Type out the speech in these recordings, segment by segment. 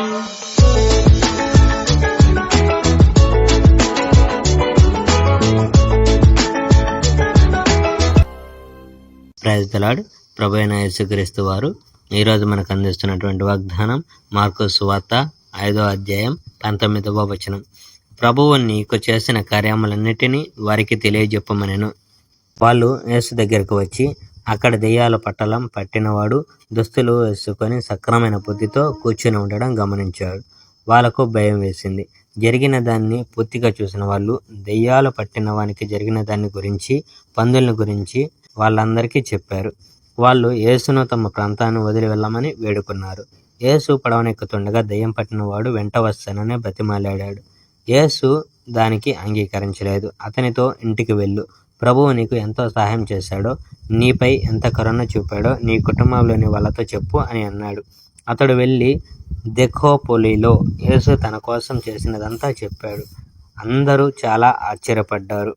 Praise the lord. ప్రభువైన యేసుక్రీస్తు వారు ఈరోజు మనకు అందిస్తున్నటువంటి వాగ్దానం మార్కు సువార్త 5వ అధ్యాయం 19వ వచనం. ప్రభువు నీకు చేసిన కార్యములన్నిటినీ వారికి తెలియజెప్పమనెను. వాళ్ళు యేసు దగ్గరకు వచ్చి అక్కడ దెయ్యాల పట్టలం పట్టినవాడు దుస్తులు వేసుకొని సక్రమైన బుద్ధితో కూర్చుని ఉండడం గమనించాడు. వాళ్ళకు భయం వేసింది. జరిగిన దాన్ని పూర్తిగా చూసిన వాళ్ళు దెయ్యాలు పట్టిన వానికి జరిగిన దాన్ని గురించి, పందుల్ని గురించి వాళ్ళందరికీ చెప్పారు. వాళ్ళు యేసును తమ ప్రాంతాన్ని వదిలి వెళ్ళమని వేడుకున్నారు. యేసు పడవనెక్కుతుండగా దెయ్యం పట్టిన వాడు వెంట వస్తానని బ్రతిమాలాడాడు. యేసు దానికి అంగీకరించలేదు. అతనితో ఇంటికి వెళ్ళు, ప్రభువు నీకు ఎంతో సహాయం చేశాడో, నీపై ఎంత కరుణ చూపాడో నీ కుటుంబంలోని వాళ్ళతో చెప్పు అని అన్నాడు. అతడు వెళ్ళి దెకోపొలిలో యేసు తన కోసం చేసినదంతా చెప్పాడు. అందరూ చాలా ఆశ్చర్యపడ్డారు.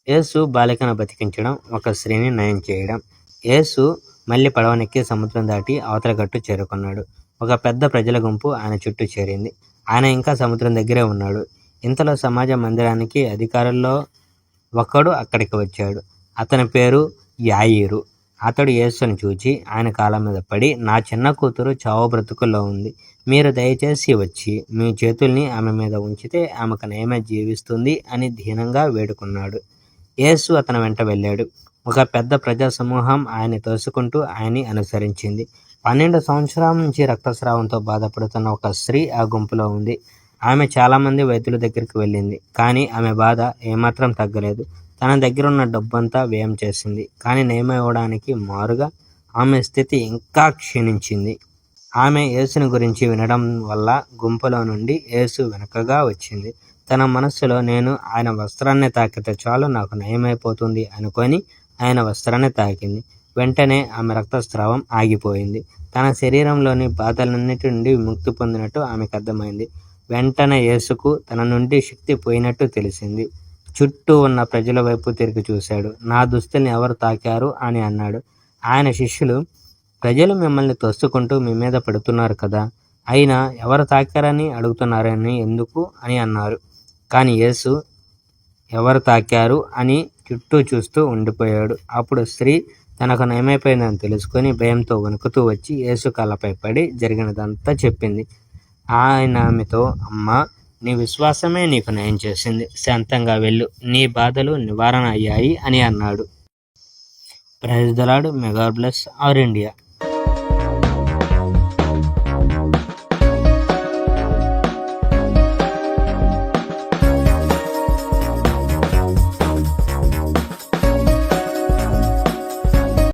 యేసు బాలికను బతికించడం, ఒక స్త్రీని నయం చేయడం. యేసు మళ్ళీ పడవనెక్కి సముద్రం దాటి అవతల గట్టు చేరుకున్నాడు. ఒక పెద్ద ప్రజల గుంపు ఆయన చుట్టూ చేరింది. ఆయన ఇంకా సముద్రం దగ్గరే ఉన్నాడు. ఇంతలో సమాజ మందిరానికి అధికారుల్లో ఒకడు అక్కడికి వచ్చాడు. అతని పేరు యాయీరు. అతడు యేసుని చూచి ఆయన కాళ్ళ మీద పడి, నా చిన్న కూతురు చావు బ్రతుకుల్లో ఉంది. మీరు దయచేసి వచ్చి మీ చేతుల్ని ఆమె మీద ఉంచితే ఆమెకు నయమై జీవిస్తుంది అని దీనంగా వేడుకున్నాడు. యేసు అతని వెంట వెళ్ళాడు. ఒక పెద్ద ప్రజా సమూహం ఆయన్ని తోసుకుంటూ ఆయన్ని అనుసరించింది. 12 సంవత్సరాల నుంచి రక్తస్రావంతో బాధపడుతున్న ఒక స్త్రీ ఆ గుంపులో ఉంది. ఆమె చాలామంది వైద్యుల దగ్గరికి వెళ్ళింది, కానీ ఆమె బాధ ఏమాత్రం తగ్గలేదు. తన దగ్గర ఉన్న డబ్బంతా వ్యయం చేసింది, కానీ నయమవడానికి మారుగా ఆమె స్థితి ఇంకా క్షీణించింది. ఆమె యేసుని గురించి వినడం వల్ల గుంపులో నుండి యేసు వెనుకగా వచ్చింది. తన మనస్సులో, నేను ఆయన వస్త్రాన్ని తాకితే చాలు నాకు నయమైపోతుంది అనుకొని ఆయన వస్త్రాన్ని తాకింది. వెంటనే ఆమె రక్తస్రావం ఆగిపోయింది. తన శరీరంలోని బాధలన్నిటి నుండి విముక్తి పొందినట్టు ఆమెకు అర్థమైంది. వెంటనే యేసుకు తన నుండి శక్తి పోయినట్టు తెలిసింది. చుట్టూ ఉన్న ప్రజల వైపు తిరిగి చూశాడు. నా దుస్తుల్ని ఎవరు తాకారు అని అన్నాడు. ఆయన శిష్యులు, ప్రజలు మిమ్మల్ని తోసుకుంటూ మీ మీద పడుతున్నారు కదా, అయినా ఎవరు తాకారని అడుగుతున్నారని ఎందుకు అని అన్నారు. కానీ యేసు ఎవరు తాకారు అని చుట్టూ చూస్తూ ఉండిపోయాడు. అప్పుడు స్త్రీ తనకు నయమైపోయిందని తెలుసుకొని భయంతో వణుకుతూ వచ్చి యేసు కాళ్ళపై పడి జరిగినదంతా చెప్పింది. ఆయన ఆమెతో, అమ్మా, నీ విశ్వాసమే నీకు నయం చేసింది, శాంతంగా వెళ్ళు, నీ బాధలు నివారణ అయ్యాయి అని అన్నాడు. Praise the Lord. May God bless our India.